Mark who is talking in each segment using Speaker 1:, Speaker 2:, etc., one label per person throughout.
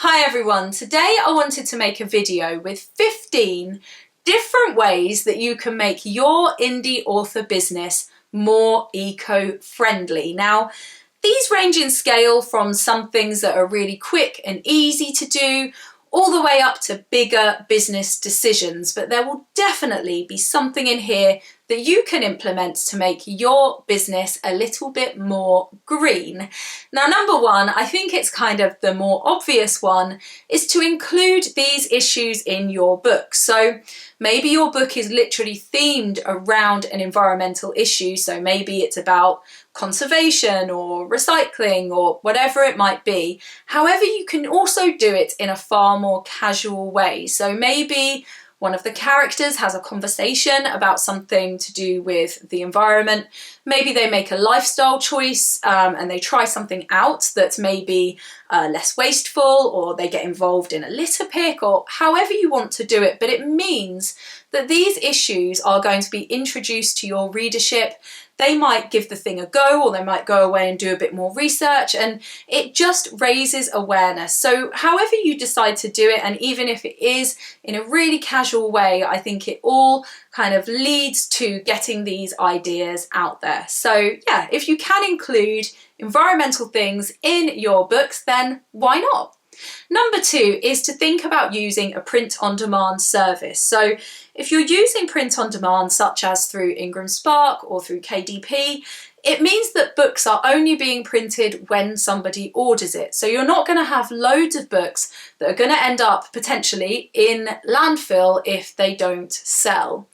Speaker 1: Hi everyone, today I wanted to make a video with 15 different ways that you can make your indie author business more eco-friendly. Now, these range in scale from some things that are really quick and easy to do all the way up to bigger business decisions, but there will definitely be something in here that you can implement to make your business a little bit more green. Now, number one, I think it's kind of the more obvious one, is to include these issues in your book. So maybe your book is literally themed around an environmental issue. So maybe it's about conservation or recycling or whatever it might be. However, you can also do it in a far more casual way. So maybe one of the characters has a conversation about something to do with the environment. Maybe they make a lifestyle choice and they try something out that's maybe less wasteful, or they get involved in a litter pick, or however you want to do it. But it means that these issues are going to be introduced to your readership. They might give the thing a go, or they might go away and do a bit more research, and it just raises awareness. So however you decide to do it, and even if it is in a really casual way, I think it all kind of leads to getting these ideas out there. So yeah, if you can include environmental things in your books, then why not? Number two is to think about using a print-on-demand service. So if you're using print-on-demand, such as through Ingram Spark or through KDP, it means that books are only being printed when somebody orders it. So you're not going to have loads of books that are going to end up potentially in landfill if they don't sell.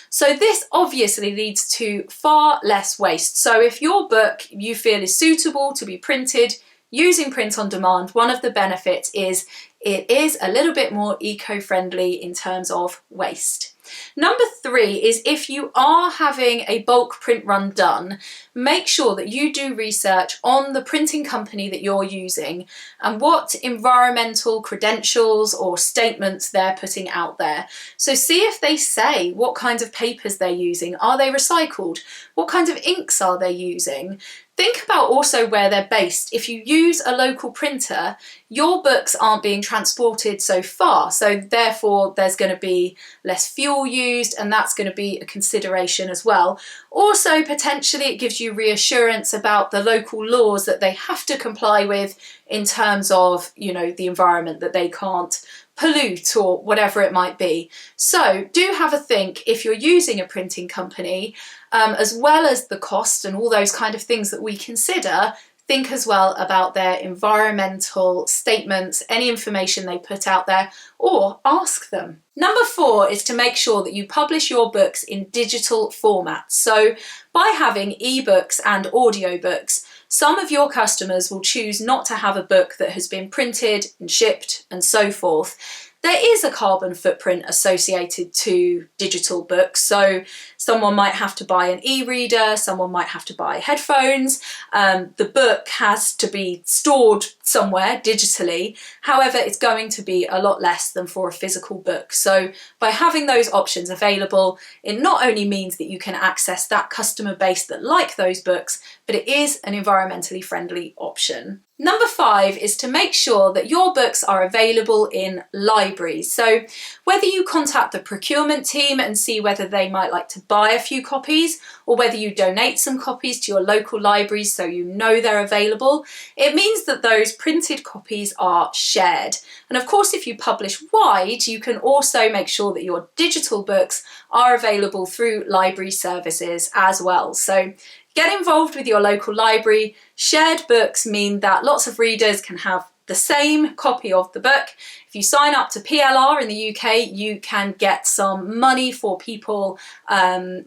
Speaker 1: So this obviously leads to far less waste. So if your book you feel is suitable to be printed using print on demand, one of the benefits is it is a little bit more eco-friendly in terms of waste. Number three is, if you are having a bulk print run done, make sure that you do research on the printing company that you're using and what environmental credentials or statements they're putting out there. So see if they say what kinds of papers they're using. Are they recycled? What kinds of inks are they using? Think about also where they're based. If you use a local printer, your books aren't being transported so far, so therefore there's going to be less fuel used, and that's going to be a consideration as well. Also, potentially it gives you reassurance about the local laws that they have to comply with in terms of, the environment, that they can't pollute or whatever it might be. So do have a think if you're using a printing company, as well as the cost and all those kind of things that we consider. Think as well about their environmental statements, any information they put out there, or ask them. Number four is to make sure that you publish your books in digital formats. So by having ebooks and audiobooks, some of your customers will choose not to have a book that has been printed and shipped and so forth. There is a carbon footprint associated to digital books. So someone might have to buy an e-reader, someone might have to buy headphones. The book has to be stored somewhere digitally. However, it's going to be a lot less than for a physical book. So by having those options available, it not only means that you can access that customer base that like those books, but it is an environmentally friendly option. Number five is to make sure that your books are available in libraries. So whether you contact the procurement team and see whether they might like to buy a few copies, or whether you donate some copies to your local libraries so you know they're available, it means that those printed copies are shared. And of course, if you publish wide, you can also make sure that your digital books are available through library services as well. So get involved with your local library. Shared books mean that lots of readers can have the same copy of the book. If you sign up to PLR in the UK, you can get some money for people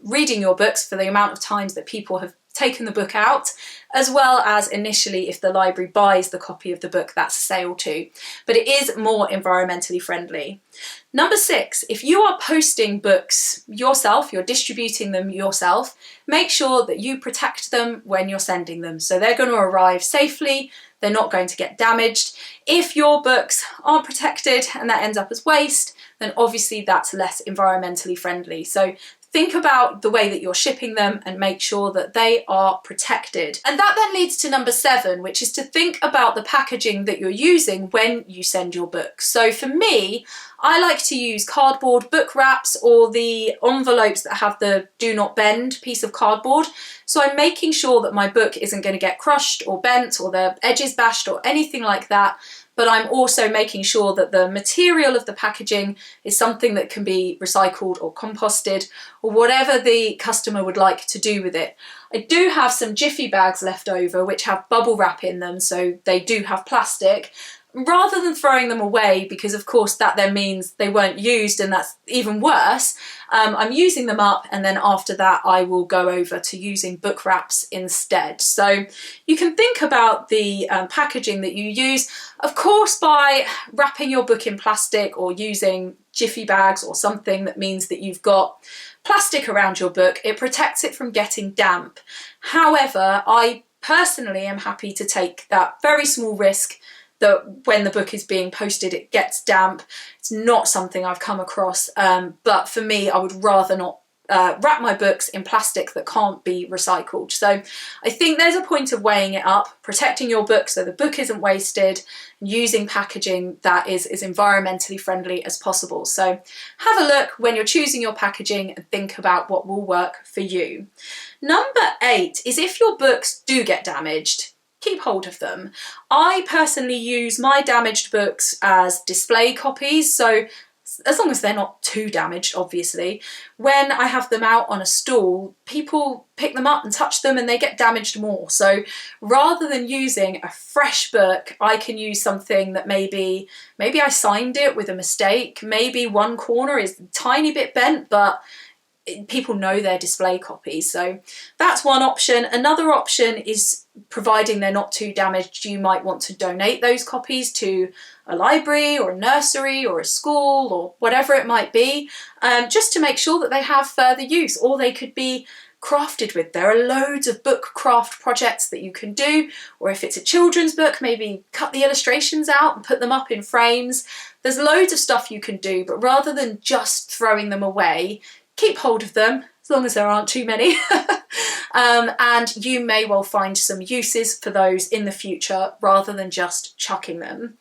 Speaker 1: reading your books for the amount of times that people have taken the book out, as well as initially if the library buys the copy of the book, that's a sale too. But it is more environmentally friendly. Number six, if you are posting books yourself, you're distributing them yourself, make sure that you protect them when you're sending them. So they're going to arrive safely, they're not going to get damaged. If your books aren't protected and that ends up as waste, then obviously that's less environmentally friendly. So think about the way that you're shipping them and make sure that they are protected. And that then leads to number 7, which is to think about the packaging that you're using when you send your book. So for me, I like to use cardboard book wraps or the envelopes that have the do not bend piece of cardboard. So I'm making sure that my book isn't going to get crushed or bent or the edges bashed or anything like that. But I'm also making sure that the material of the packaging is something that can be recycled or composted or whatever the customer would like to do with it. I do have some Jiffy bags left over which have bubble wrap in them, so they do have plastic. Rather than throwing them away, because of course that then means they weren't used and that's even worse, I'm using them up, and then after that I will go over to using book wraps instead. So you can think about the packaging that you use. Of course, by wrapping your book in plastic or using Jiffy bags or something that means that you've got plastic around your book, it protects it from getting damp. However, I personally am happy to take that very small risk that when the book is being posted it gets damp. It's not something I've come across, but for me I would rather not wrap my books in plastic that can't be recycled. So I think there's a point of weighing it up, protecting your book so the book isn't wasted, using packaging that is as environmentally friendly as possible. So have a look when you're choosing your packaging and think about what will work for you. Number 8 is if your books do get damaged, keep hold of them. I personally use my damaged books as display copies, so as long as they're not too damaged, obviously. When I have them out on a stall, people pick them up and touch them and they get damaged more. So rather than using a fresh book, I can use something that maybe I signed it with a mistake, maybe one corner is a tiny bit bent, but people know they're display copies. So that's one option. Another option is, providing they're not too damaged, you might want to donate those copies to a library or a nursery or a school or whatever it might be, just to make sure that they have further use, or they could be crafted with. There are loads of book craft projects that you can do, or if it's a children's book, maybe cut the illustrations out and put them up in frames. There's loads of stuff you can do, but rather than just throwing them away, keep hold of them, as long as there aren't too many. And you may well find some uses for those in the future rather than just chucking them.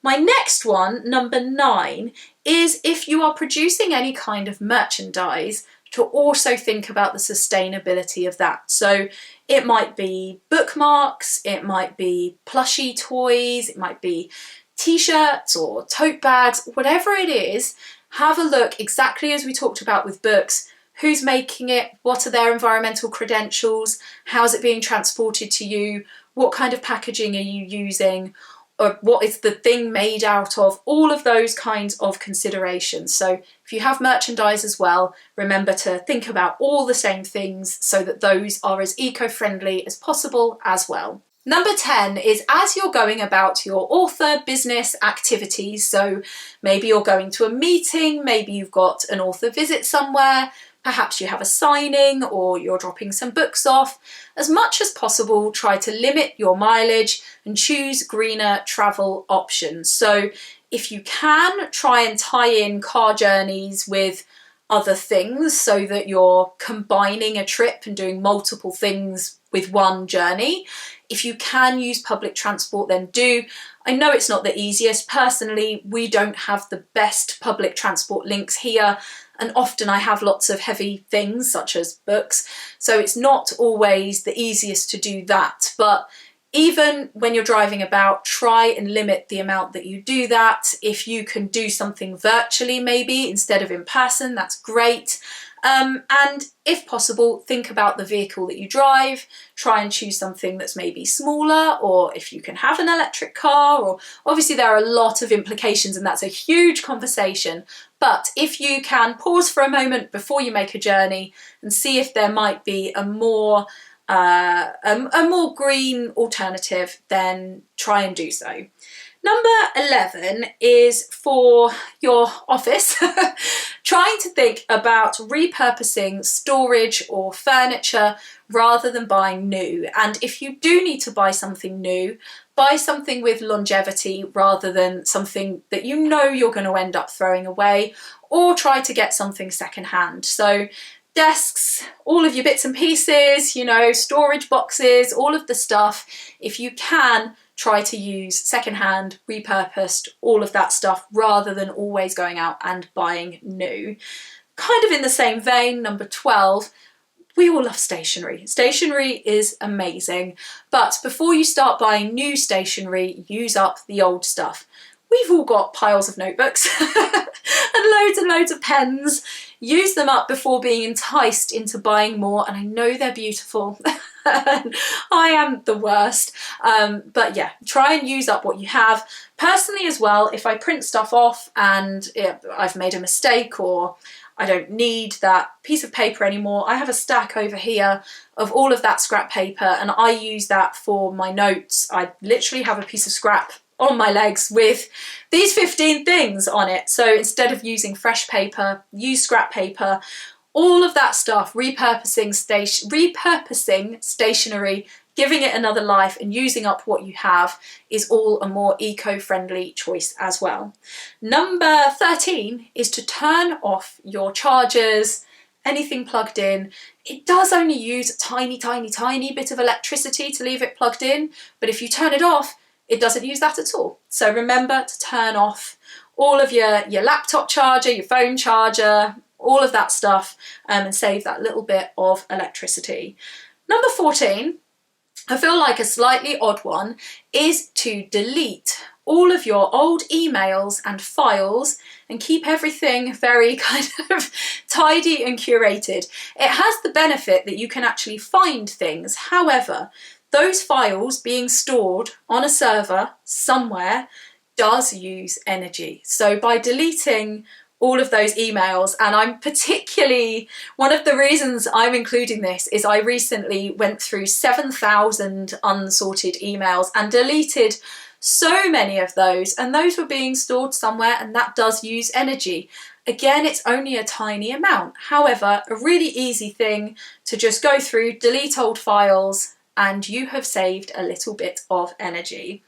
Speaker 1: My next one, number 9, is if you are producing any kind of merchandise, to also think about the sustainability of that. So it might be bookmarks, it might be plushie toys, it might be t-shirts or tote bags, whatever it is. Have a look, exactly as we talked about with books, who's making it, what are their environmental credentials, how's it being transported to you, what kind of packaging are you using, or what is the thing made out of, all of those kinds of considerations. So if you have merchandise as well, remember to think about all the same things so that those are as eco-friendly as possible as well. Number 10 is as you're going about your author business activities, so maybe you're going to a meeting, maybe you've got an author visit somewhere, perhaps you have a signing or you're dropping some books off, as much as possible try to limit your mileage and choose greener travel options. So if you can, try and tie in car journeys with other things so that you're combining a trip and doing multiple things with one journey. If you can use public transport, then do. I know it's not the easiest. Personally, we don't have the best public transport links here, and often I have lots of heavy things such as books, so it's not always the easiest to do that. But even when you're driving about, try and limit the amount that you do that. If you can do something virtually maybe instead of in person, that's great. And if possible, think about the vehicle that you drive. Try and choose something that's maybe smaller, or if you can have an electric car, or obviously there are a lot of implications and that's a huge conversation. But if you can pause for a moment before you make a journey and see if there might be a more green alternative, then try and do so. Number 11 is for your office, trying to think about repurposing storage or furniture rather than buying new. And if you do need to buy something new, buy something with longevity rather than something that you know you're going to end up throwing away, or try to get something secondhand. So desks, all of your bits and pieces, you know, storage boxes, all of the stuff. If you can, try to use secondhand, repurposed, all of that stuff rather than always going out and buying new. Kind of in the same vein, number 12, we all love stationery. Stationery is amazing, but before you start buying new stationery, use up the old stuff. We've all got piles of notebooks and loads of pens. Use them up before being enticed into buying more, and I know they're beautiful. I am the worst, but yeah, try and use up what you have. Personally as well, if I print stuff off and I've made a mistake or I don't need that piece of paper anymore, I have a stack over here of all of that scrap paper, and I use that for my notes. I literally have a piece of scrap on my legs with these 15 things on it. So instead of using fresh paper, use scrap paper. All of that stuff, repurposing stationery, giving it another life and using up what you have is all a more eco-friendly choice as well. Number 13 is to turn off your chargers, anything plugged in. It does only use a tiny bit of electricity to leave it plugged in, but if you turn it off, it doesn't use that at all. So remember to turn off all of your laptop charger, your phone charger, all of that stuff, and save that little bit of electricity. Number 14, I feel like a slightly odd one, is to delete all of your old emails and files and keep everything very kind of tidy and curated. It has the benefit that you can actually find things. However, those files being stored on a server somewhere does use energy. So by deleting all of those emails, and I'm particularly, one of the reasons I'm including this is I recently went through 7,000 unsorted emails and deleted so many of those, and those were being stored somewhere, and that does use energy. Again, it's only a tiny amount. However, a really easy thing to just go through, delete old files, and you have saved a little bit of energy.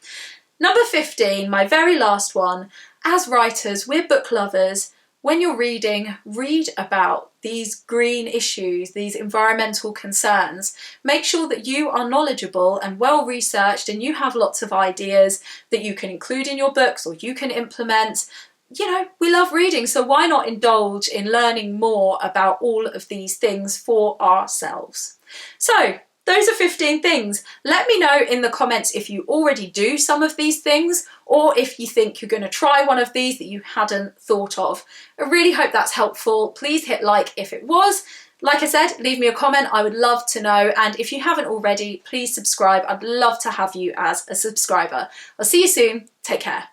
Speaker 1: Number 15, my very last one. As writers, we're book lovers. When you're reading, read about these green issues, these environmental concerns. Make sure that you are knowledgeable and well researched, and you have lots of ideas that you can include in your books or you can implement. You know, we love reading, so why not indulge in learning more about all of these things for ourselves? So, those are 15 things. Let me know in the comments if you already do some of these things, or if you think you're going to try one of these that you hadn't thought of. I really hope that's helpful. Please hit like if it was. Like I said, leave me a comment. I would love to know. And if you haven't already, please subscribe. I'd love to have you as a subscriber. I'll see you soon. Take care.